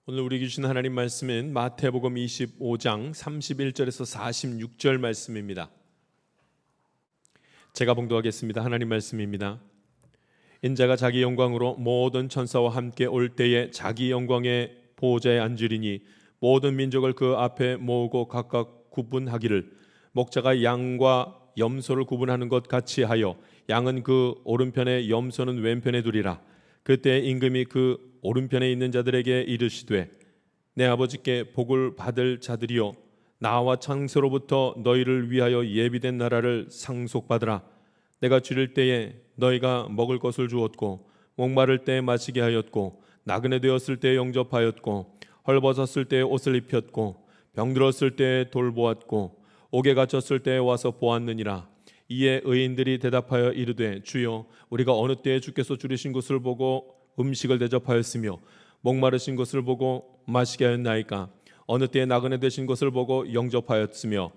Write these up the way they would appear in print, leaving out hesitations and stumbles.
오늘 우리에게 주신 하나님 말씀은 마태복음 25장 31절에서 46절 말씀입니다. 제가 봉독하겠습니다. 하나님 말씀입니다. 인자가 자기 영광으로 모든 천사와 함께 올 때에 자기 영광의 보호자에 앉으리니 모든 민족을 그 앞에 모으고 각각 구분하기를 목자가 양과 염소를 구분하는 것 같이 하여 양은 그 오른편에 염소는 왼편에 두리라. 그때 임금이 그 오른편에 있는 자들에게 이르시되 내 아버지께 복을 받을 자들이여 나와 창세로부터 너희를 위하여 예비된 나라를 상속받으라. 내가 줄일 때에 너희가 먹을 것을 주었고 목마를 때에 마시게 하였고 나그네 되었을 때에 영접하였고 헐벗었을 때에 옷을 입혔고 병들었을 때에 돌보았고 옥에 갇혔을 때에 와서 보았느니라. 이에 의인들이 대답하여 이르되 주여 우리가 어느 때에 주께서 줄이신 것을 보고 음식을 대접하였으며 목마르신 것을 보고 마시게 하였나이까? 어느 때에 나그네 되신 것을 보고 영접하였으며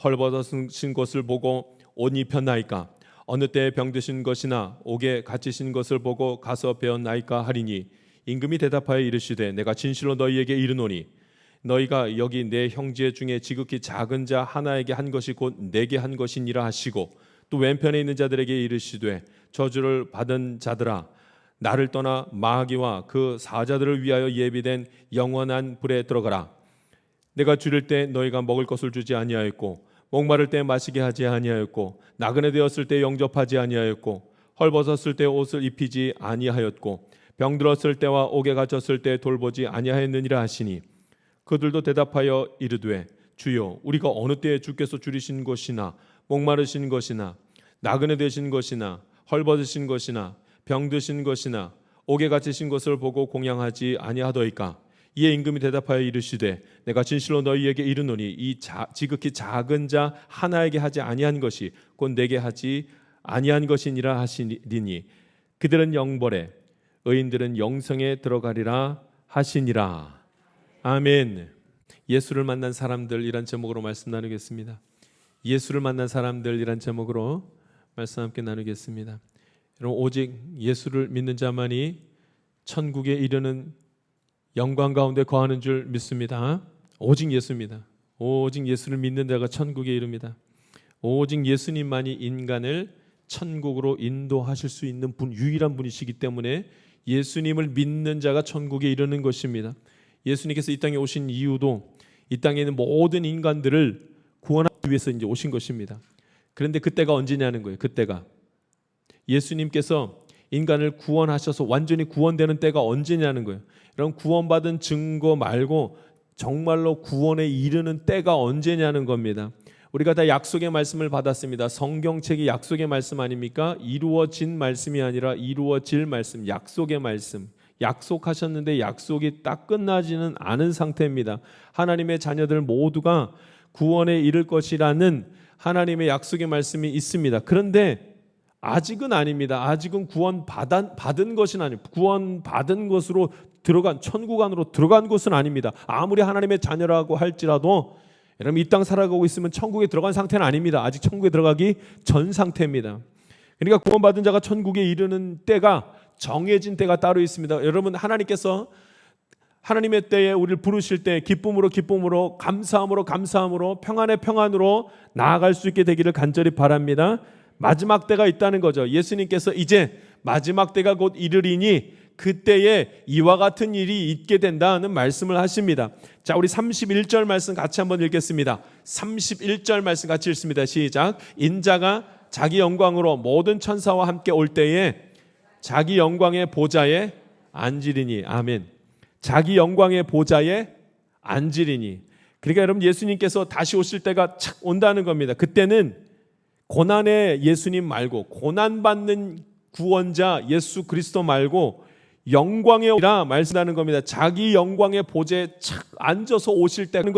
헐벗으신 것을 보고 옷 입혔나이까? 어느 때에 병드신 것이나 옥에 갇히신 것을 보고 가서 배웠나이까 하리니 임금이 대답하여 이르시되 내가 진실로 너희에게 이르노니 너희가 여기 내 형제 중에 지극히 작은 자 하나에게 한 것이 곧 내게 한 것이니라 하시고 또 왼편에 있는 자들에게 이르시되 저주를 받은 자들아 나를 떠나 마귀와 그 사자들을 위하여 예비된 영원한 불에 들어가라. 내가 줄일 때 너희가 먹을 것을 주지 아니하였고 목마를 때 마시게 하지 아니하였고 나그네 되었을 때 영접하지 아니하였고 헐벗었을 때 옷을 입히지 아니하였고 병들었을 때와 옥에 갇혔을 때 돌보지 아니하였느니라 하시니 그들도 대답하여 이르되 주여 우리가 어느 때에 주께서 줄이신 것이나 목마르신 것이나 나그네 되신 것이나 헐벗으신 것이나 병드신 것이나 옥에 갇히신 것을 보고 공양하지 아니하더이까? 이에 임금이 대답하여 이르시되 내가 진실로 너희에게 이르노니 이 지극히 작은 자 하나에게 하지 아니한 것이 곧 내게 하지 아니한 것이니라 하시리니 그들은 영벌에 의인들은 영생에 들어가리라 하시니라. 아멘. 예수를 만난 사람들이란 제목으로 말씀 나누겠습니다. 예수를 만난 사람들이란 제목으로 말씀 함께 나누겠습니다. 여러분, 오직 예수를 믿는 자만이 천국에 이르는 영광 가운데 거하는 줄 믿습니다. 오직 예수입니다. 오직 예수를 믿는 자가 천국에 이릅니다. 오직 예수님만이 인간을 천국으로 인도하실 수 있는 분, 유일한 분이시기 때문에 예수님을 믿는 자가 천국에 이르는 것입니다. 예수님께서 이 땅에 오신 이유도 이 땅에 있는 모든 인간들을 구원하기 위해서 이제 오신 것입니다. 그런데 그때가 언제냐는 거예요. 그때가 예수님께서 인간을 구원하셔서 완전히 구원되는 때가 언제냐는 거예요. 여러분, 구원받은 증거 말고 정말로 구원에 이르는 때가 언제냐는 겁니다. 우리가 다 약속의 말씀을 받았습니다. 성경책이 약속의 말씀 아닙니까? 이루어진 말씀이 아니라 이루어질 말씀, 약속의 말씀. 약속하셨는데 약속이 딱 끝나지는 않은 상태입니다. 하나님의 자녀들 모두가 구원에 이를 것이라는 하나님의 약속의 말씀이 있습니다. 그런데 아직은 아닙니다. 아직은 구원받은 것은 아니에요. 구원받은 것으로 들어간 천국 안으로 들어간 것은 아닙니다. 아무리 하나님의 자녀라고 할지라도 여러분 이 땅 살아가고 있으면 천국에 들어간 상태는 아닙니다. 아직 천국에 들어가기 전 상태입니다. 그러니까 구원받은 자가 천국에 이르는 때가 정해진 때가 따로 있습니다. 여러분, 하나님께서 하나님의 때에 우리를 부르실 때 기쁨으로 감사함으로 평안의 평안으로 나아갈 수 있게 되기를 간절히 바랍니다. 마지막 때가 있다는 거죠. 예수님께서 이제 마지막 때가 곧 이르리니 그때에 이와 같은 일이 있게 된다는 말씀을 하십니다. 자, 우리 31절 말씀 같이 한번 읽겠습니다. 31절 말씀 같이 읽습니다. 시작. 인자가 자기 영광으로 모든 천사와 함께 올 때에 자기 영광의 보좌에 앉으리니. 아멘. 자기 영광의 보좌에 앉으리니. 그러니까 여러분, 예수님께서 다시 오실 때가 착 온다는 겁니다. 그때는 고난의 예수님 말고, 고난받는 구원자 예수 그리스도 말고 영광의 오라 말씀하는 겁니다. 자기 영광의 보좌에 착 앉아서 오실 때는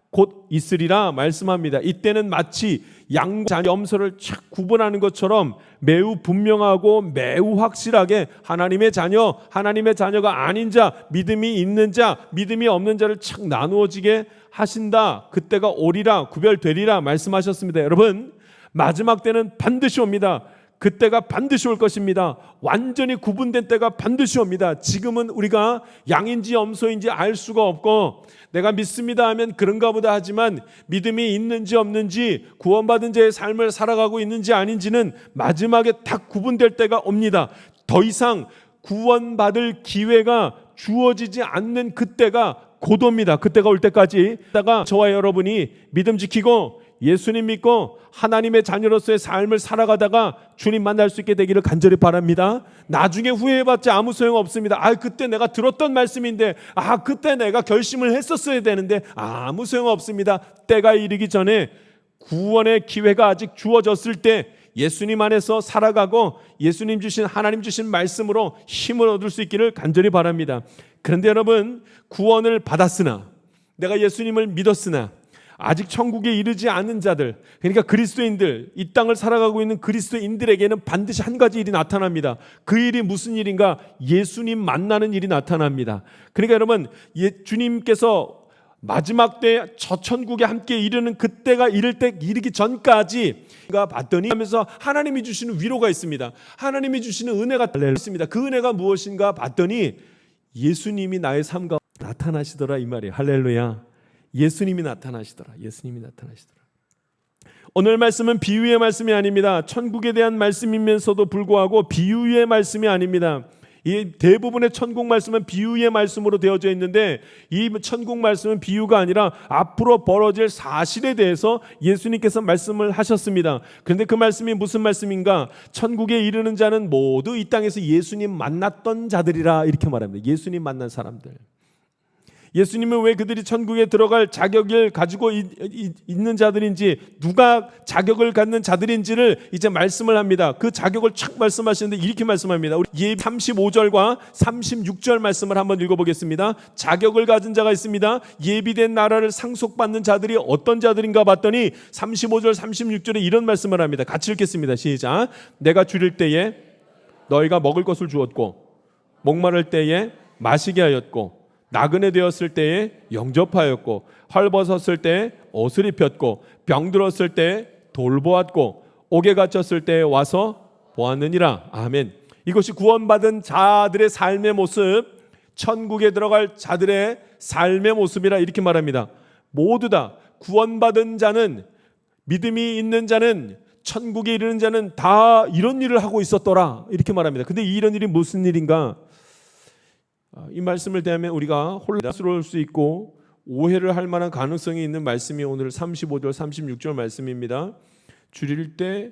곧 있으리라 말씀합니다. 이때는 마치 양과 염소를 착 구분하는 것처럼 매우 분명하고 매우 확실하게 하나님의 자녀가 아닌 자, 믿음이 있는 자, 믿음이 없는 자를 착 나누어지게 하신다. 그때가 오리라, 구별되리라 말씀하셨습니다. 여러분, 마지막 때는 반드시 옵니다. 그때가 반드시 올 것입니다. 완전히 구분된 때가 반드시 옵니다. 지금은 우리가 양인지 염소인지 알 수가 없고 내가 믿습니다 하면 그런가 보다 하지만 믿음이 있는지 없는지 구원받은 자의 삶을 살아가고 있는지 아닌지는 마지막에 딱 구분될 때가 옵니다. 더 이상 구원받을 기회가 주어지지 않는 그때가 곧 옵니다. 그때가 올 때까지 저와 여러분이 믿음 지키고 예수님 믿고 하나님의 자녀로서의 삶을 살아가다가 주님 만날 수 있게 되기를 간절히 바랍니다. 나중에 후회해봤자 아무 소용 없습니다. 그때 내가 들었던 말씀인데 그때 내가 결심을 했었어야 되는데 아무 소용 없습니다. 때가 이르기 전에 구원의 기회가 아직 주어졌을 때 예수님 안에서 살아가고 예수님 주신 하나님 주신 말씀으로 힘을 얻을 수 있기를 간절히 바랍니다. 그런데 여러분, 구원을 받았으나 내가 예수님을 믿었으나 아직 천국에 이르지 않은 자들, 그러니까 그리스도인들, 이 땅을 살아가고 있는 그리스도인들에게는 반드시 한 가지 일이 나타납니다. 그 일이 무슨 일인가? 예수님 만나는 일이 나타납니다. 그러니까 여러분, 주님께서 마지막 때 저 천국에 함께 이르는 그때가 이르기 전까지 봤더니 하면서 하나님이 주시는 위로가 있습니다. 하나님이 주시는 은혜가 있습니다. 그 은혜가 무엇인가 봤더니 예수님이 나의 삶 가운데 나타나시더라 이 말이에요. 할렐루야. 예수님이 나타나시더라. 오늘 말씀은 비유의 말씀이 아닙니다. 천국에 대한 말씀이면서도 불구하고 비유의 말씀이 아닙니다. 이 대부분의 천국 말씀은 비유의 말씀으로 되어져 있는데 이 천국 말씀은 비유가 아니라 앞으로 벌어질 사실에 대해서 예수님께서 말씀을 하셨습니다. 그런데 그 말씀이 무슨 말씀인가? 천국에 이르는 자는 모두 이 땅에서 예수님 만났던 자들이라 이렇게 말합니다. 예수님 만난 사람들. 예수님은 왜 그들이 천국에 들어갈 자격을 가지고 있는 자들인지, 누가 자격을 갖는 자들인지를 이제 말씀을 합니다. 그 자격을 촥 말씀하시는데 이렇게 말씀합니다. 우리 예비 35절과 36절 말씀을 한번 읽어보겠습니다. 자격을 가진 자가 있습니다. 예비된 나라를 상속받는 자들이 어떤 자들인가 봤더니 35절 36절에 이런 말씀을 합니다. 같이 읽겠습니다. 시작. 내가 줄일 때에 너희가 먹을 것을 주었고 목마를 때에 마시게 하였고 나그네 되었을 때에 영접하였고 헐벗었을 때에 옷을 입혔고 병들었을 때에 돌보았고 옥에 갇혔을 때에 와서 보았느니라. 아멘. 이것이 구원받은 자들의 삶의 모습, 천국에 들어갈 자들의 삶의 모습이라 이렇게 말합니다. 모두 다 구원받은 자는, 믿음이 있는 자는, 천국에 이르는 자는 다 이런 일을 하고 있었더라 이렇게 말합니다. 근데 이런 일이 무슨 일인가? 이 말씀을 대하면 우리가 혼란스러울 수 있고 오해를 할 만한 가능성이 있는 말씀이 오늘 35절 36절 말씀입니다. 줄일 때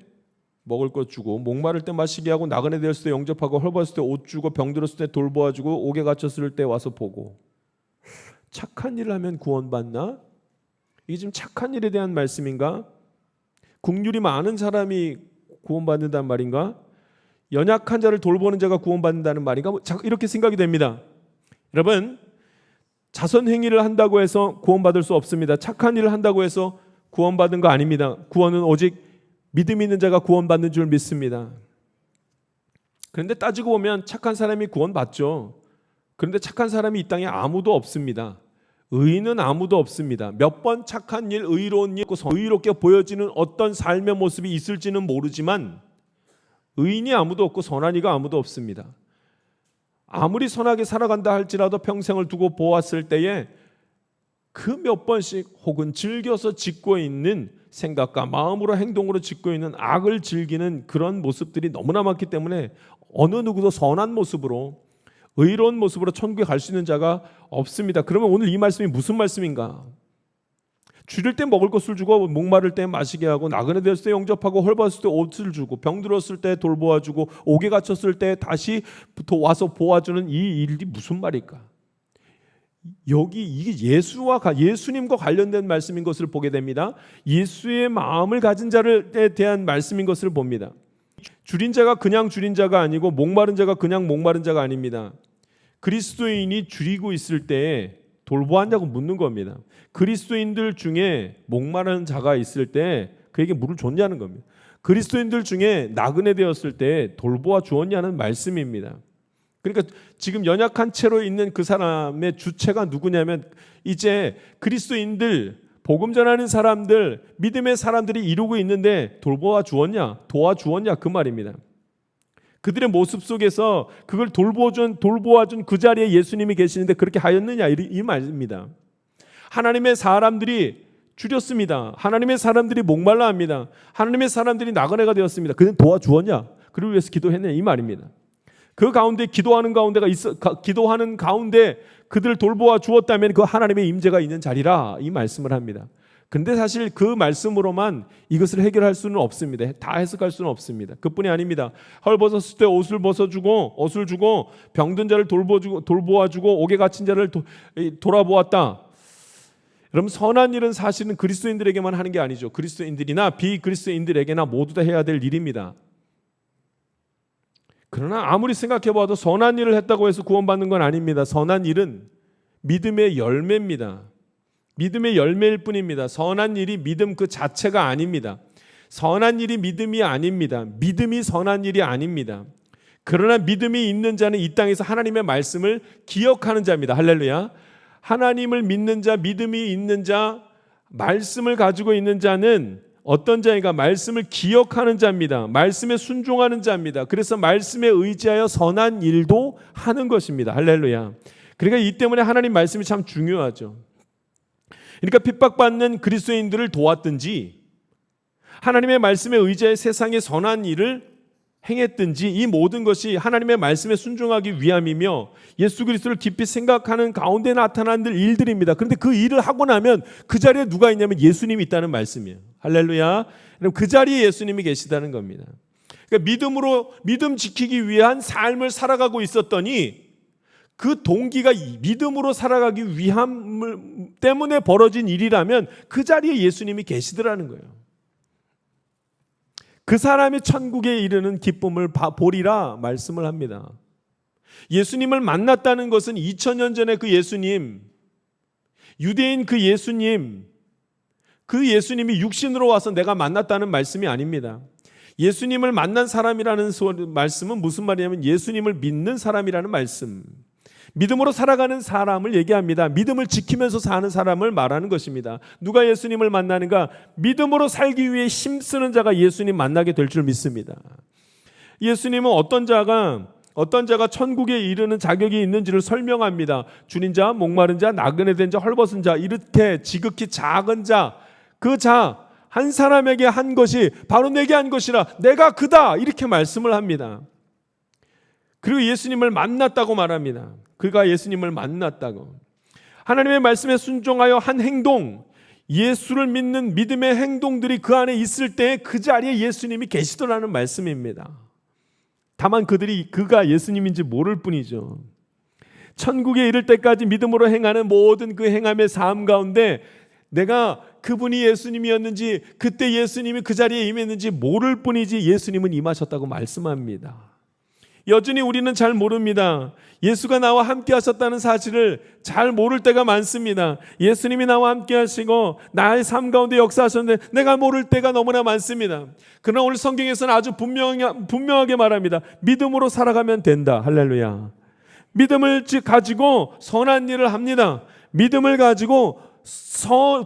먹을 것 주고 목마를 때 마시게 하고 나그네 되었을 때 영접하고 헐벗을 때 옷 주고 병들었을 때 돌보아주고 옥에 갇혔을 때 와서 보고. 착한 일을 하면 구원받나? 이게 지금 착한 일에 대한 말씀인가? 긍휼이 많은 사람이 구원받는다는 말인가? 연약한 자를 돌보는 자가 구원받는다는 말인가? 이렇게 생각이 됩니다. 여러분, 자선 행위를 한다고 해서 구원받을 수 없습니다. 착한 일을 한다고 해서 구원받은 거 아닙니다. 구원은 오직 믿음 있는 자가 구원받는 줄 믿습니다. 그런데 따지고 보면 착한 사람이 구원받죠. 그런데 착한 사람이 이 땅에 아무도 없습니다. 의인은 아무도 없습니다. 몇 번 착한 일, 의로운 일, 의롭게 보여지는 어떤 삶의 모습이 있을지는 모르지만 의인이 아무도 없고 선한 이가 아무도 없습니다. 아무리 선하게 살아간다 할지라도 평생을 두고 보았을 때에 그 몇 번씩 혹은 즐겨서 짓고 있는 생각과 마음으로 행동으로 짓고 있는 악을 즐기는 그런 모습들이 너무나 많기 때문에 어느 누구도 선한 모습으로, 의로운 모습으로 천국에 갈 수 있는 자가 없습니다. 그러면 오늘 이 말씀이 무슨 말씀인가? 줄일 때 먹을 것을 주고 목마를 때 마시게 하고 나그네 되었을 때 영접하고 헐벗을 때 옷을 주고 병들었을 때 돌보아주고 옥에 갇혔을 때 다시 와서 보아주는 이 일이 무슨 말일까? 여기 이게 예수님과 관련된 말씀인 것을 보게 됩니다. 예수의 마음을 가진 자에 대한 말씀인 것을 봅니다. 줄인 자가 그냥 줄인 자가 아니고 목마른 자가 그냥 목마른 자가 아닙니다. 그리스도인이 줄이고 있을 때 돌보았냐고 묻는 겁니다. 그리스도인들 중에 목마른 자가 있을 때 그에게 물을 줬냐는 겁니다. 그리스도인들 중에 나그네 되었을 때 돌보아 주었냐는 말씀입니다. 그러니까 지금 연약한 채로 있는 그 사람의 주체가 누구냐면 이제 그리스도인들 복음 전하는 사람들, 믿음의 사람들이 이루고 있는데 도와주었냐 그 말입니다. 그들의 모습 속에서 그걸 돌보아준 그 자리에 예수님이 계시는데 그렇게 하였느냐 이 말입니다. 하나님의 사람들이 줄였습니다. 하나님의 사람들이 목말라 합니다. 하나님의 사람들이 나그네가 되었습니다. 그는 도와주었냐? 그를 위해서 기도했냐 이 말입니다. 그 가운데 기도하는 가운데 그들을 돌보아 주었다면 그 하나님의 임재가 있는 자리라 이 말씀을 합니다. 그런데 사실 그 말씀으로만 이것을 해결할 수는 없습니다. 다 해석할 수는 없습니다. 그뿐이 아닙니다. 헐벗었을 때 옷을 주고 병든 자를 돌보아주고 옥에 갇힌 자를 돌아보았다. 그럼 선한 일은 사실은 그리스도인들에게만 하는 게 아니죠. 그리스도인들이나 비그리스도인들에게나 모두 다 해야 될 일입니다. 그러나 아무리 생각해봐도 선한 일을 했다고 해서 구원받는 건 아닙니다. 선한 일은 믿음의 열매입니다. 믿음의 열매일 뿐입니다. 선한 일이 믿음 그 자체가 아닙니다. 선한 일이 믿음이 아닙니다. 믿음이 선한 일이 아닙니다. 그러나 믿음이 있는 자는 이 땅에서 하나님의 말씀을 기억하는 자입니다. 할렐루야. 하나님을 믿는 자, 믿음이 있는 자, 말씀을 가지고 있는 자는 어떤 자인가? 말씀을 기억하는 자입니다. 말씀에 순종하는 자입니다. 그래서 말씀에 의지하여 선한 일도 하는 것입니다. 할렐루야. 그러니까 이 때문에 하나님 말씀이 참 중요하죠. 그러니까 핍박받는 그리스도인들을 도왔든지 하나님의 말씀에 의지하여 세상의 선한 일을 행했든지 이 모든 것이 하나님의 말씀에 순종하기 위함이며 예수 그리스도를 깊이 생각하는 가운데 나타난 일들입니다. 그런데 그 일을 하고 나면 그 자리에 누가 있냐면 예수님이 있다는 말씀이에요. 할렐루야. 그럼 그 자리에 예수님이 계시다는 겁니다. 그러니까 믿음 지키기 위한 삶을 살아가고 있었더니 그 동기가 믿음으로 살아가기 위함 때문에 벌어진 일이라면 그 자리에 예수님이 계시더라는 거예요. 그 사람이 천국에 이르는 기쁨을 보리라 말씀을 합니다. 예수님을 만났다는 것은 2000년 전에 그 예수님, 유대인 그 예수님이 육신으로 와서 내가 만났다는 말씀이 아닙니다. 예수님을 만난 사람이라는 말씀은 무슨 말이냐면 예수님을 믿는 사람이라는 말씀, 믿음으로 살아가는 사람을 얘기합니다. 믿음을 지키면서 사는 사람을 말하는 것입니다. 누가 예수님을 만나는가? 믿음으로 살기 위해 힘쓰는 자가 예수님 만나게 될 줄 믿습니다. 예수님은 어떤 자가 천국에 이르는 자격이 있는지를 설명합니다. 줄인 자, 목마른 자, 나그네 된 자, 헐벗은 자, 이렇게 지극히 작은 자, 그 자 한 사람에게 한 것이 바로 내게 한 것이라 내가 그다 이렇게 말씀을 합니다. 그리고 예수님을 만났다고 말합니다. 그가 예수님을 만났다고. 하나님의 말씀에 순종하여 한 행동, 예수를 믿는 믿음의 행동들이 그 안에 있을 때 그 자리에 예수님이 계시더라는 말씀입니다. 다만 그가 예수님인지 모를 뿐이죠. 천국에 이를 때까지 믿음으로 행하는 모든 그 행함의 삶 가운데 내가 그분이 예수님이었는지 그때 예수님이 그 자리에 임했는지 모를 뿐이지 예수님은 임하셨다고 말씀합니다. 여전히 우리는 잘 모릅니다. 예수가 나와 함께 하셨다는 사실을 잘 모를 때가 많습니다. 예수님이 나와 함께 하시고 나의 삶 가운데 역사하셨는데 내가 모를 때가 너무나 많습니다. 그러나 오늘 성경에서는 아주 분명하게 말합니다. 믿음으로 살아가면 된다. 할렐루야. 믿음을 가지고 선한 일을 합니다. 믿음을 가지고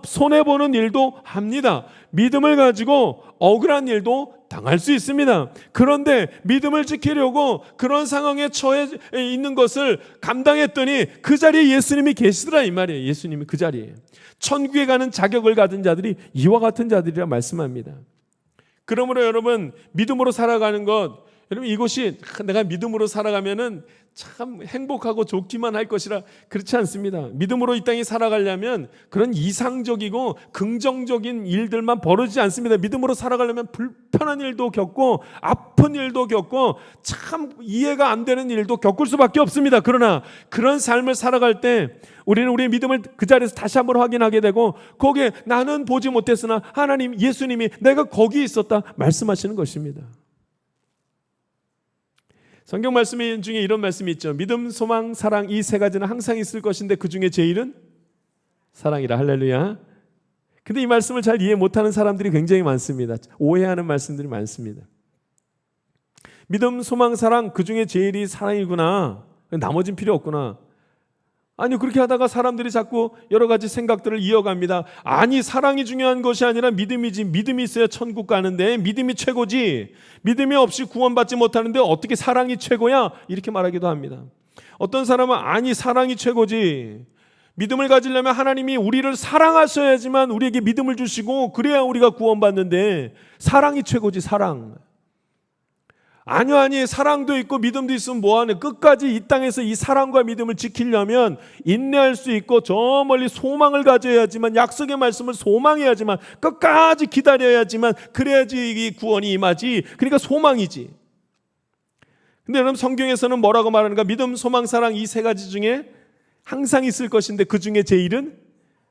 손해보는 일도 합니다. 믿음을 가지고 억울한 일도 당할 수 있습니다. 그런데 믿음을 지키려고 그런 상황에 처해 있는 것을 감당했더니 그 자리에 예수님이 계시더라 이 말이에요. 예수님이 그 자리에 천국에 가는 자격을 가진 자들이 이와 같은 자들이라 말씀합니다. 그러므로 여러분 믿음으로 살아가는 것, 여러분 이것이 내가 믿음으로 살아가면은 참 행복하고 좋기만 할 것이라 그렇지 않습니다. 믿음으로 이 땅에 살아가려면 그런 이상적이고 긍정적인 일들만 벌어지지 않습니다. 믿음으로 살아가려면 불편한 일도 겪고 아픈 일도 겪고 참 이해가 안 되는 일도 겪을 수밖에 없습니다. 그러나 그런 삶을 살아갈 때 우리는 우리의 믿음을 그 자리에서 다시 한번 확인하게 되고 거기에 나는 보지 못했으나 하나님 예수님이 내가 거기 있었다 말씀하시는 것입니다. 성경 말씀 중에 이런 말씀이 있죠. 믿음, 소망, 사랑 이 세 가지는 항상 있을 것인데 그 중에 제일은 사랑이라. 할렐루야. 근데 이 말씀을 잘 이해 못하는 사람들이 굉장히 많습니다. 오해하는 말씀들이 많습니다. 믿음, 소망, 사랑 그 중에 제일이 사랑이구나. 나머진 필요 없구나. 아니, 그렇게 하다가 사람들이 자꾸 여러 가지 생각들을 이어갑니다. 아니, 사랑이 중요한 것이 아니라 믿음이지. 믿음이 있어야 천국 가는데 믿음이 최고지. 믿음이 없이 구원받지 못하는데 어떻게 사랑이 최고야? 이렇게 말하기도 합니다. 어떤 사람은 아니, 사랑이 최고지. 믿음을 가지려면 하나님이 우리를 사랑하셔야지만 우리에게 믿음을 주시고 그래야 우리가 구원받는데 사랑이 최고지, 사랑. 아니, 사랑도 있고 믿음도 있으면 뭐하네. 끝까지 이 땅에서 이 사랑과 믿음을 지키려면 인내할 수 있고 저 멀리 소망을 가져야지만, 약속의 말씀을 소망해야지만, 끝까지 기다려야지만, 그래야지 이 구원이 임하지. 그러니까 소망이지. 근데 여러분, 성경에서는 뭐라고 말하는가? 믿음, 소망, 사랑, 이 세 가지 중에 항상 있을 것인데 그 중에 제일은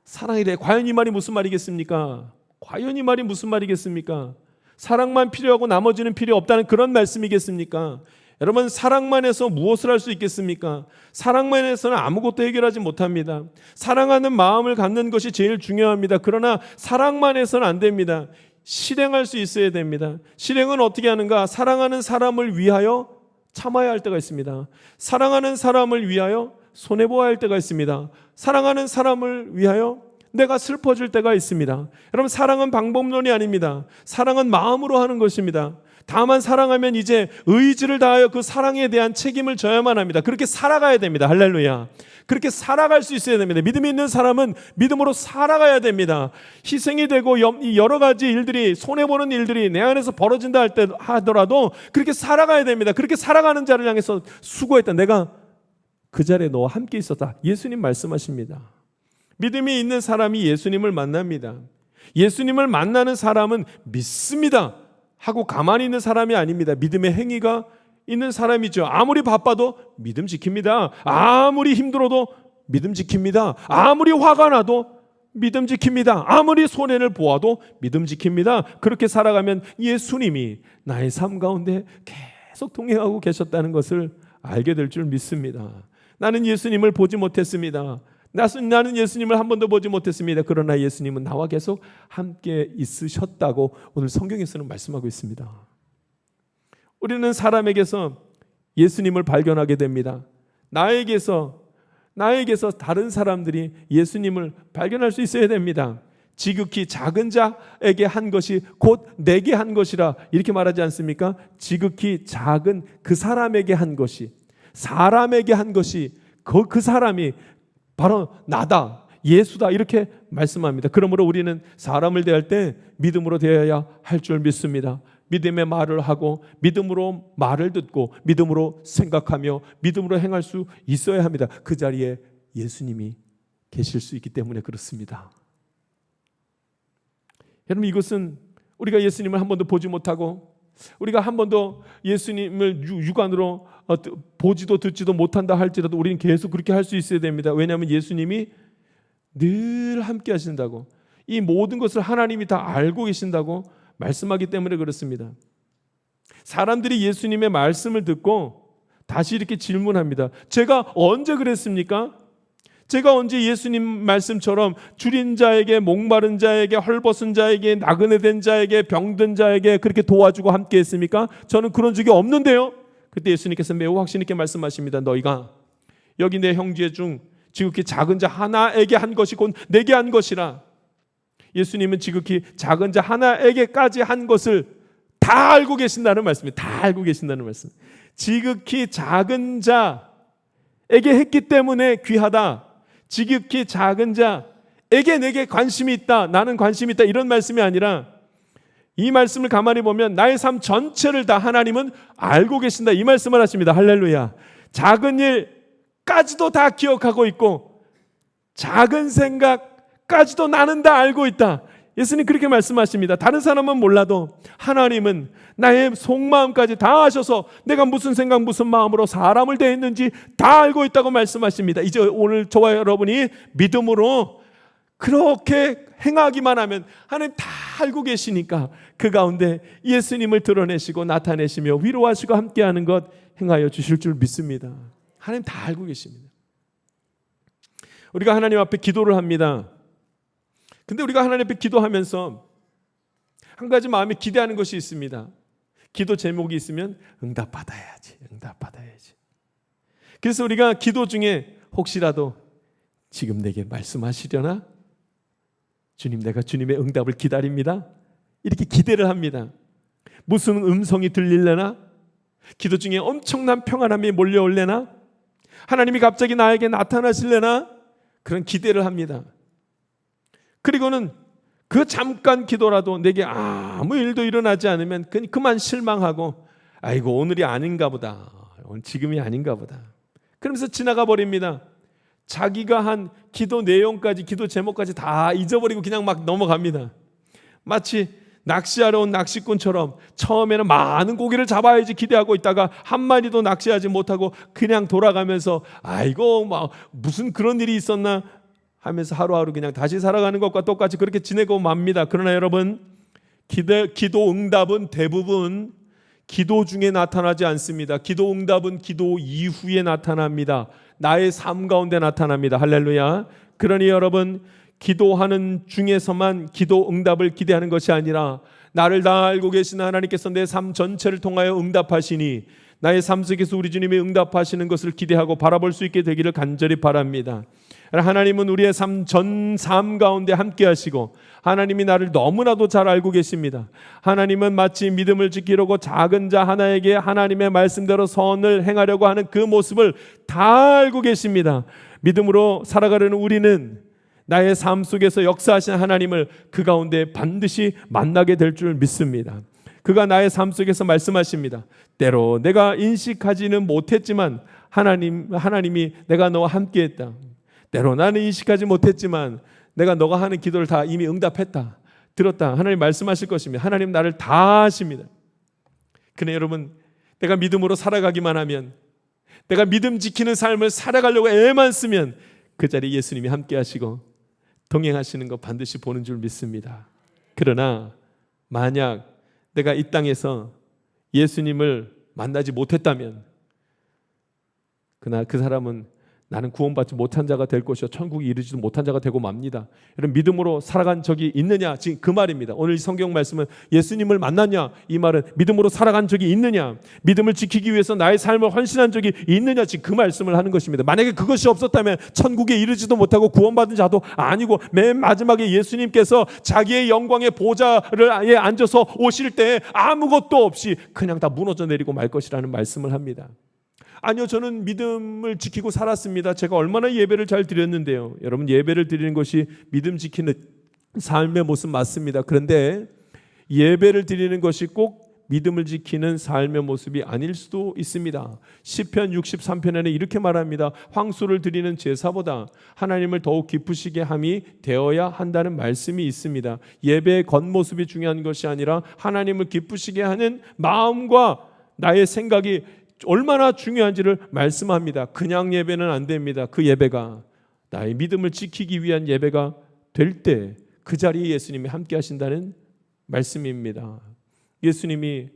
사랑이래. 과연 이 말이 무슨 말이겠습니까? 과연 이 말이 무슨 말이겠습니까? 사랑만 필요하고 나머지는 필요 없다는 그런 말씀이겠습니까? 여러분, 사랑만 해서 무엇을 할 수 있겠습니까? 사랑만 해서는 아무것도 해결하지 못합니다. 사랑하는 마음을 갖는 것이 제일 중요합니다. 그러나 사랑만 해서는 안 됩니다. 실행할 수 있어야 됩니다. 실행은 어떻게 하는가? 사랑하는 사람을 위하여 참아야 할 때가 있습니다. 사랑하는 사람을 위하여 손해보아야 할 때가 있습니다. 사랑하는 사람을 위하여 내가 슬퍼질 때가 있습니다. 여러분, 사랑은 방법론이 아닙니다. 사랑은 마음으로 하는 것입니다. 다만 사랑하면 이제 의지를 다하여 그 사랑에 대한 책임을 져야만 합니다. 그렇게 살아가야 됩니다. 할렐루야. 그렇게 살아갈 수 있어야 됩니다. 믿음이 있는 사람은 믿음으로 살아가야 됩니다. 희생이 되고 여러 가지 일들이, 손해보는 일들이 내 안에서 벌어진다 할 때 하더라도 그렇게 살아가야 됩니다. 그렇게 살아가는 자를 향해서 수고했다. 내가 그 자리에 너와 함께 있었다. 예수님 말씀하십니다. 믿음이 있는 사람이 예수님을 만납니다. 예수님을 만나는 사람은 믿습니다 하고 가만히 있는 사람이 아닙니다. 믿음의 행위가 있는 사람이죠. 아무리 바빠도 믿음 지킵니다. 아무리 힘들어도 믿음 지킵니다. 아무리 화가 나도 믿음 지킵니다. 아무리 손해를 보아도 믿음 지킵니다. 그렇게 살아가면 예수님이 나의 삶 가운데 계속 동행하고 계셨다는 것을 알게 될 줄 믿습니다. 나는 예수님을 보지 못했습니다. 나는 예수님을 한 번도 보지 못했습니다. 그러나 예수님은 나와 계속 함께 있으셨다고 오늘 성경에서는 말씀하고 있습니다. 우리는 사람에게서 예수님을 발견하게 됩니다. 나에게서 다른 사람들이 예수님을 발견할 수 있어야 됩니다. 지극히 작은 자에게 한 것이 곧 내게 한 것이라 이렇게 말하지 않습니까? 지극히 작은 그 사람에게 한 것이, 사람에게 한 것이 그 사람이 바로 나다, 예수다, 이렇게 말씀합니다. 그러므로 우리는 사람을 대할 때 믿음으로 대해야 할 줄 믿습니다. 믿음의 말을 하고 믿음으로 말을 듣고 믿음으로 생각하며 믿음으로 행할 수 있어야 합니다. 그 자리에 예수님이 계실 수 있기 때문에 그렇습니다. 여러분, 이것은 우리가 예수님을 한 번도 보지 못하고 우리가 한 번도 예수님을 육안으로 보지도 듣지도 못한다 할지라도 우리는 계속 그렇게 할 수 있어야 됩니다. 왜냐하면 예수님이 늘 함께 하신다고, 이 모든 것을 하나님이 다 알고 계신다고 말씀하기 때문에 그렇습니다. 사람들이 예수님의 말씀을 듣고 다시 이렇게 질문합니다. 제가 언제 그랬습니까? 제가 언제 예수님 말씀처럼 줄인 자에게, 목마른 자에게, 헐벗은 자에게, 나그네 된 자에게, 병든 자에게 그렇게 도와주고 함께 했습니까? 저는 그런 적이 없는데요. 그때 예수님께서 매우 확신 있게 말씀하십니다. 너희가 여기 내 형제 중 지극히 작은 자 하나에게 한 것이 곧 내게 한 것이라. 예수님은 지극히 작은 자 하나에게까지 한 것을 다 알고 계신다는 말씀입니다. 다 알고 계신다는 말씀. 지극히 작은 자에게 했기 때문에 귀하다. 지극히 작은 자에게 내게 관심이 있다, 나는 관심이 있다, 이런 말씀이 아니라 이 말씀을 가만히 보면 나의 삶 전체를 다 하나님은 알고 계신다, 이 말씀을 하십니다. 할렐루야. 작은 일까지도 다 기억하고 있고 작은 생각까지도 나는 다 알고 있다. 예수님 그렇게 말씀하십니다. 다른 사람은 몰라도 하나님은 나의 속마음까지 다 아셔서 내가 무슨 생각 무슨 마음으로 사람을 대했는지 다 알고 있다고 말씀하십니다. 이제 오늘 저와 여러분이 믿음으로 그렇게 행하기만 하면 하나님 다 알고 계시니까 그 가운데 예수님을 드러내시고 나타내시며 위로하시고 함께하는 것 행하여 주실 줄 믿습니다. 하나님 다 알고 계십니다. 우리가 하나님 앞에 기도를 합니다. 근데 우리가 하나님 앞에 기도하면서 한 가지 마음에 기대하는 것이 있습니다. 기도 제목이 있으면 응답받아야지. 그래서 우리가 기도 중에 혹시라도 지금 내게 말씀하시려나? 주님, 내가 주님의 응답을 기다립니다. 이렇게 기대를 합니다. 무슨 음성이 들리려나? 기도 중에 엄청난 평안함이 몰려올려나? 하나님이 갑자기 나에게 나타나실려나? 그런 기대를 합니다. 그리고는 그 잠깐 기도라도 내게 아무 일도 일어나지 않으면 그만 실망하고, 아이고 오늘이 아닌가 보다, 오늘 지금이 아닌가 보다, 그러면서 지나가 버립니다. 자기가 한 기도 내용까지, 기도 제목까지 다 잊어버리고 그냥 막 넘어갑니다. 마치 낚시하러 온 낚시꾼처럼 처음에는 많은 고기를 잡아야지 기대하고 있다가 한 마리도 낚시하지 못하고 그냥 돌아가면서 아이고 막 무슨 그런 일이 있었나 하면서 하루하루 그냥 다시 살아가는 것과 똑같이 그렇게 지내고 맙니다. 그러나 여러분, 기도 응답은 대부분 기도 중에 나타나지 않습니다. 기도 응답은 기도 이후에 나타납니다. 나의 삶 가운데 나타납니다. 할렐루야. 그러니 여러분, 기도하는 중에서만 기도 응답을 기대하는 것이 아니라 나를 다 알고 계신 하나님께서 내 삶 전체를 통하여 응답하시니 나의 삶 속에서 우리 주님이 응답하시는 것을 기대하고 바라볼 수 있게 되기를 간절히 바랍니다. 하나님은 우리의 전 삶 가운데 함께 하시고 하나님이 나를 너무나도 잘 알고 계십니다. 하나님은 마치 믿음을 지키려고 작은 자 하나에게 하나님의 말씀대로 선을 행하려고 하는 그 모습을 다 알고 계십니다. 믿음으로 살아가려는 우리는 나의 삶 속에서 역사하신 하나님을 그 가운데 반드시 만나게 될 줄 믿습니다. 그가 나의 삶 속에서 말씀하십니다. 때로 내가 인식하지는 못했지만 하나님이 내가 너와 함께했다. 때로 나는 인식하지 못했지만 내가 너가 하는 기도를 다 이미 응답했다, 들었다. 하나님 말씀하실 것입니다. 하나님 나를 다 아십니다. 그러나 여러분, 내가 믿음으로 살아가기만 하면, 내가 믿음 지키는 삶을 살아가려고 애만 쓰면 그 자리에 예수님이 함께 하시고 동행하시는 거 반드시 보는 줄 믿습니다. 그러나 만약 내가 이 땅에서 예수님을 만나지 못했다면 그날 그 사람은 나는 구원받지 못한 자가 될 것이요 천국에 이르지도 못한 자가 되고 맙니다. 여러분, 믿음으로 살아간 적이 있느냐? 지금 그 말입니다. 오늘 이 성경 말씀은 예수님을 만났냐? 이 말은 믿음으로 살아간 적이 있느냐? 믿음을 지키기 위해서 나의 삶을 헌신한 적이 있느냐? 지금 그 말씀을 하는 것입니다. 만약에 그것이 없었다면 천국에 이르지도 못하고 구원받은 자도 아니고 맨 마지막에 예수님께서 자기의 영광의 보좌에 앉아서 오실 때 아무것도 없이 그냥 다 무너져 내리고 말 것이라는 말씀을 합니다. 아니요, 저는 믿음을 지키고 살았습니다. 제가 얼마나 예배를 잘 드렸는데요. 여러분, 예배를 드리는 것이 믿음 지키는 삶의 모습 맞습니다. 그런데 예배를 드리는 것이 꼭 믿음을 지키는 삶의 모습이 아닐 수도 있습니다. 시편 63편에는 이렇게 말합니다. 황소를 드리는 제사보다 하나님을 더욱 기쁘시게 함이 되어야 한다는 말씀이 있습니다. 예배의 겉모습이 중요한 것이 아니라 하나님을 기쁘시게 하는 마음과 나의 생각이 얼마나 중요한지를 말씀합니다. 그냥 예배는 안 됩니다. 그 예배가 나의 믿음을 지키기 위한 예배가 될 때 그 자리에 예수님이 함께 하신다는 말씀입니다. 예수님이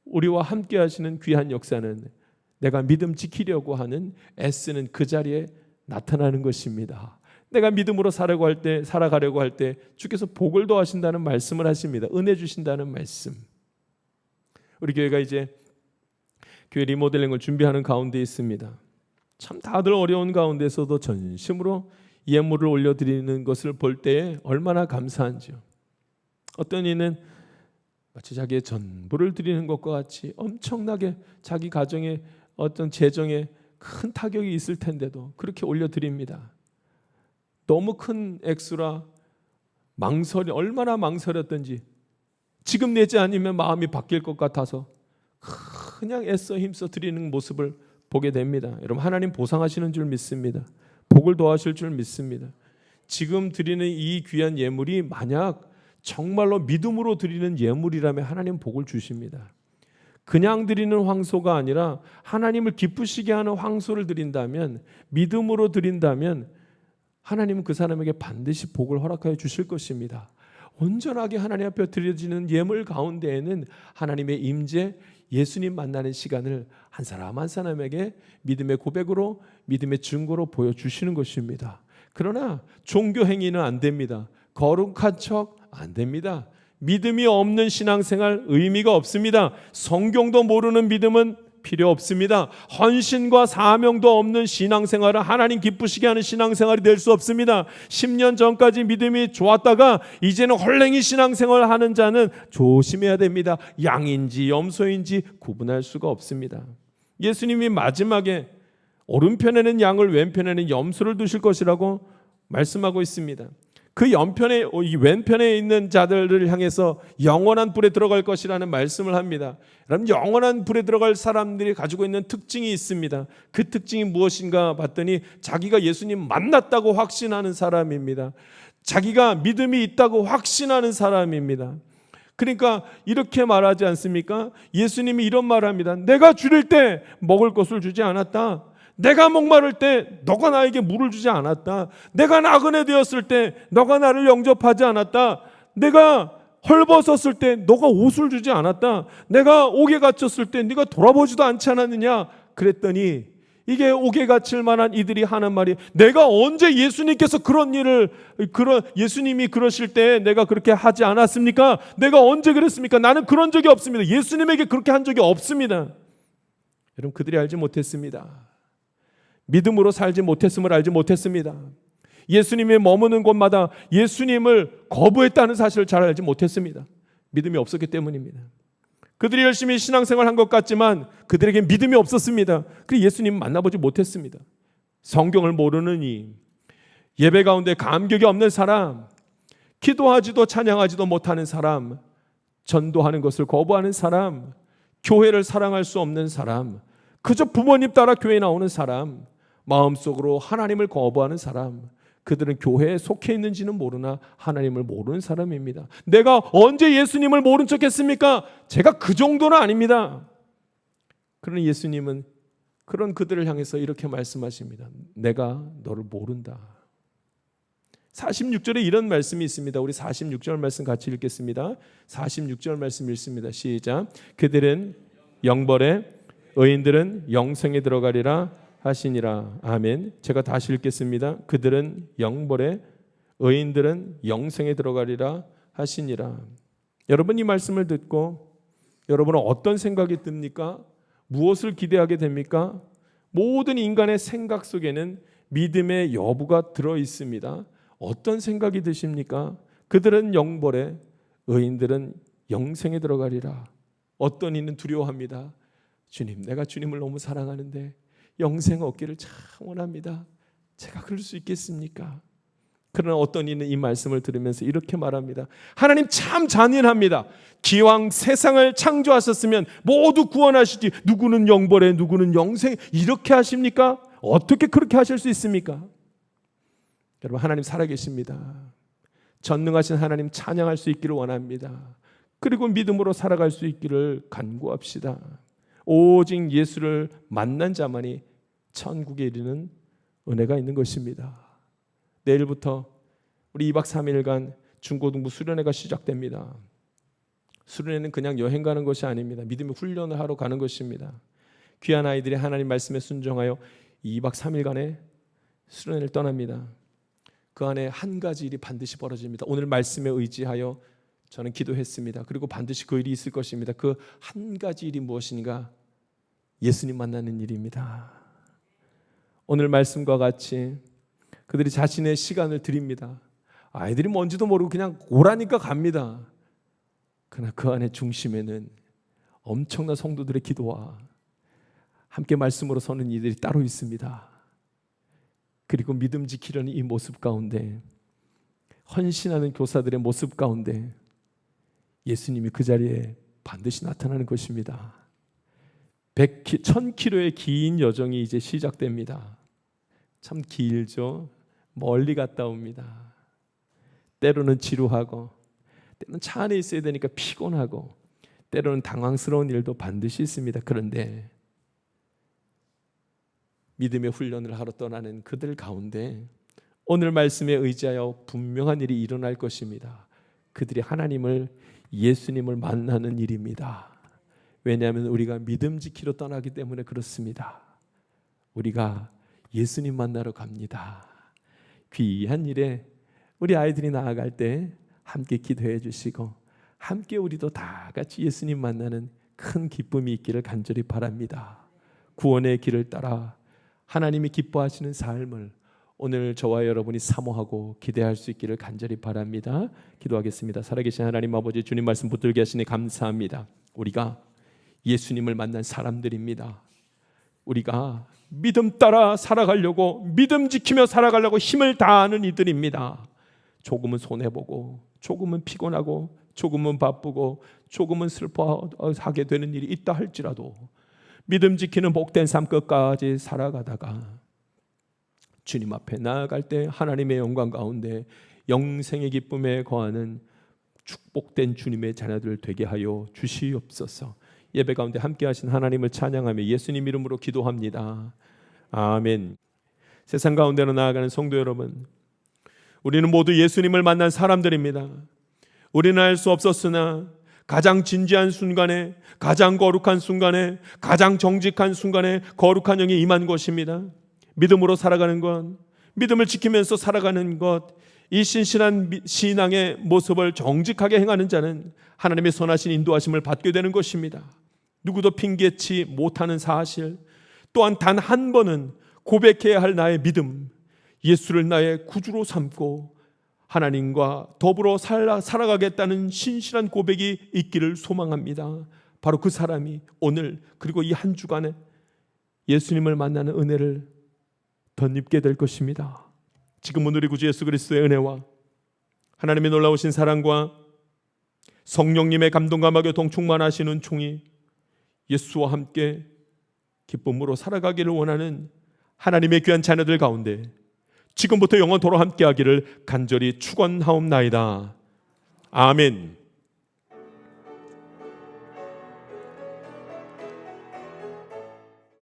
우리와 함께 하시는 귀한 역사는 내가 믿음 지키려고 하는 애쓰는 그 자리에 나타나는 것입니다. 내가 믿음으로 살아가려고 할 때 주께서 복을 더하신다는 말씀을 하십니다. 은혜 주신다는 말씀. 우리 교회가 이제 교회 리모델링을 준비하는 가운데 있습니다. 참 다들 어려운 가운데서도 전심으로 예물을 올려드리는 것을 볼 때에 얼마나 감사한지요. 어떤 이는 마치 자기의 전부를 드리는 것과 같이 엄청나게 자기 가정의 어떤 재정에 큰 타격이 있을 텐데도 그렇게 올려드립니다. 너무 큰 액수라 얼마나 망설였던지 지금 내지 않으면 마음이 바뀔 것 같아서 그냥 애써 힘써 드리는 모습을 보게 됩니다. 여러분, 하나님 보상하시는 줄 믿습니다. 복을 더하실 줄 믿습니다. 지금 드리는 이 귀한 예물이 만약 정말로 믿음으로 드리는 예물이라면 하나님 복을 주십니다. 그냥 드리는 황소가 아니라 하나님을 기쁘시게 하는 황소를 드린다면, 믿음으로 드린다면 하나님은 그 사람에게 반드시 복을 허락하여 주실 것입니다. 온전하게 하나님 앞에 드려지는 예물 가운데에는 하나님의 임재, 예수님 만나는 시간을 한 사람 한 사람에게 믿음의 고백으로, 믿음의 증거로 보여주시는 것입니다. 그러나 종교 행위는 안 됩니다. 거룩한 척 안 됩니다. 믿음이 없는 신앙생활 의미가 없습니다. 성경도 모르는 믿음은 필요 없습니다. 헌신과 사명도 없는 신앙생활은 하나님 기쁘시게 하는 신앙생활이 될 수 없습니다. 10년 전까지 믿음이 좋았다가 이제는 헐랭이 신앙생활을 하는 자는 조심해야 됩니다. 양인지 염소인지 구분할 수가 없습니다. 예수님이 마지막에 오른편에는 양을 왼편에는 염소를 두실 것이라고 말씀하고 있습니다. 그 왼편에 있는 자들을 향해서 영원한 불에 들어갈 것이라는 말씀을 합니다. 여러분, 영원한 불에 들어갈 사람들이 가지고 있는 특징이 있습니다. 그 특징이 무엇인가 봤더니 자기가 예수님 만났다고 확신하는 사람입니다. 자기가 믿음이 있다고 확신하는 사람입니다. 그러니까 이렇게 말하지 않습니까? 예수님이 이런 말을 합니다. 내가 줄일 때 먹을 것을 주지 않았다. 내가 목마를 때 너가 나에게 물을 주지 않았다. 내가 나그네 되었을 때 너가 나를 영접하지 않았다. 내가 헐벗었을 때 너가 옷을 주지 않았다. 내가 옥에 갇혔을 때 네가 돌아보지도 않지 않았느냐. 그랬더니 이게 옥에 갇힐 만한 이들이 하는 말이, 내가 언제 예수님께서 예수님이 그러실 때 내가 그렇게 하지 않았습니까? 내가 언제 그랬습니까? 나는 그런 적이 없습니다. 예수님에게 그렇게 한 적이 없습니다. 여러분, 그들이 알지 못했습니다. 믿음으로 살지 못했음을 알지 못했습니다. 예수님이 머무는 곳마다 예수님을 거부했다는 사실을 잘 알지 못했습니다. 믿음이 없었기 때문입니다. 그들이 열심히 신앙생활한 것 같지만 그들에게 믿음이 없었습니다. 그래서 예수님 만나보지 못했습니다. 성경을 모르느니, 예배 가운데 감격이 없는 사람, 기도하지도 찬양하지도 못하는 사람, 전도하는 것을 거부하는 사람, 교회를 사랑할 수 없는 사람, 그저 부모님 따라 교회 나오는 사람, 마음속으로 하나님을 거부하는 사람, 그들은 교회에 속해 있는지는 모르나 하나님을 모르는 사람입니다. 내가 언제 예수님을 모른 척 했습니까? 제가 그 정도는 아닙니다. 그러나 예수님은 그런 그들을 향해서 이렇게 말씀하십니다. 내가 너를 모른다. 46절에 이런 말씀이 있습니다. 우리 46절 말씀 같이 읽겠습니다. 46절 말씀 읽습니다. 시작. 그들은 영벌에, 의인들은 영생에 들어가리라 하시니라. 아멘. 제가 다시 읽겠습니다. 그들은 영벌에, 의인들은 영생에 들어가리라 하시니라. 여러분, 이 말씀을 듣고 여러분은 어떤 생각이 듭니까? 무엇을 기대하게 됩니까? 모든 인간의 생각 속에는 믿음의 여부가 들어 있습니다. 어떤 생각이 드십니까? 그들은 영벌에, 의인들은 영생에 들어가리라. 어떤 이는 두려워합니다. 주님, 내가 주님을 너무 사랑하는데 영생 얻기를 참 원합니다. 제가 그럴 수 있겠습니까? 그러나 어떤 이는 이 말씀을 들으면서 이렇게 말합니다. 하나님 참 잔인합니다. 기왕 세상을 창조하셨으면 모두 구원하시지, 누구는 영벌에 누구는 영생, 이렇게 하십니까? 어떻게 그렇게 하실 수 있습니까? 여러분, 하나님 살아계십니다. 전능하신 하나님 찬양할 수 있기를 원합니다. 그리고 믿음으로 살아갈 수 있기를 간구합시다. 오직 예수를 만난 자만이 천국에 이르는 은혜가 있는 것입니다. 내일부터 우리 2박 3일간 중고등부 수련회가 시작됩니다. 수련회는 그냥 여행 가는 것이 아닙니다. 믿음의 훈련을 하러 가는 것입니다. 귀한 아이들이 하나님 말씀에 순종하여 2박 3일간의 수련회를 떠납니다. 그 안에 한 가지 일이 반드시 벌어집니다. 오늘 말씀에 의지하여 저는 기도했습니다. 그리고 반드시 그 일이 있을 것입니다. 그 한 가지 일이 무엇인가? 예수님 만나는 일입니다. 오늘 말씀과 같이 그들이 자신의 시간을 드립니다. 아이들이 뭔지도 모르고 그냥 오라니까 갑니다. 그러나 그 안에 중심에는 엄청난 성도들의 기도와 함께 말씀으로 서는 이들이 따로 있습니다. 그리고 믿음 지키려는 이 모습 가운데, 헌신하는 교사들의 모습 가운데 예수님이 그 자리에 반드시 나타나는 것입니다. 1000km의 긴 여정이 이제 시작됩니다. 참 길죠. 멀리 갔다 옵니다. 때로는 지루하고, 때로는 차 안에 있어야 되니까 피곤하고, 때로는 당황스러운 일도 반드시 있습니다. 그런데 믿음의 훈련을 하러 떠나는 그들 가운데 오늘 말씀에 의지하여 분명한 일이 일어날 것입니다. 그들이 하나님을, 예수님을 만나는 일입니다. 왜냐하면 우리가 믿음 지키러 떠나기 때문에 그렇습니다. 우리가 예수님 만나러 갑니다. 귀한 일에 우리 아이들이 나아갈 때 함께 기도해 주시고, 함께 우리도 다 같이 예수님 만나는 큰 기쁨이 있기를 간절히 바랍니다. 구원의 길을 따라 하나님이 기뻐하시는 삶을 오늘 저와 여러분이 사모하고 기대할 수 있기를 간절히 바랍니다. 기도하겠습니다. 살아계신 하나님 아버지, 주님 말씀 붙들게 하시니 감사합니다. 우리가 예수님을 만난 사람들입니다. 우리가 믿음 따라 살아가려고, 믿음 지키며 살아가려고 힘을 다하는 이들입니다. 조금은 손해보고, 조금은 피곤하고, 조금은 바쁘고, 조금은 슬퍼하게 되는 일이 있다 할지라도 믿음 지키는 복된 삶 끝까지 살아가다가 주님 앞에 나아갈 때 하나님의 영광 가운데 영생의 기쁨에 거하는 축복된 주님의 자녀들 되게 하여 주시옵소서. 예배 가운데 함께 하신 하나님을 찬양하며 예수님 이름으로 기도합니다. 아멘. 세상 가운데로 나아가는 성도 여러분, 우리는 모두 예수님을 만난 사람들입니다. 우리는 알 수 없었으나 가장 진지한 순간에, 가장 거룩한 순간에, 가장 정직한 순간에 거룩한 영이 임한 것입니다. 믿음으로 살아가는 것, 믿음을 지키면서 살아가는 것, 이 신실한 신앙의 모습을 정직하게 행하는 자는 하나님의 선하신 인도하심을 받게 되는 것입니다. 누구도 핑계치 못하는 사실, 또한 단 한 번은 고백해야 할 나의 믿음, 예수를 나의 구주로 삼고 하나님과 더불어 살아가겠다는 신실한 고백이 있기를 소망합니다. 바로 그 사람이 오늘 그리고 이 한 주간에 예수님을 만나는 은혜를 덧입게 될 것입니다. 지금은 우리 구주 예수 그리스도의 은혜와 하나님의 놀라우신 사랑과 성령님의 감동과 교통 충만하시는 총이 예수와 함께 기쁨으로 살아가기를 원하는 하나님의 귀한 자녀들 가운데 지금부터 영원토록 함께하기를 간절히 축원하옵나이다. 아멘.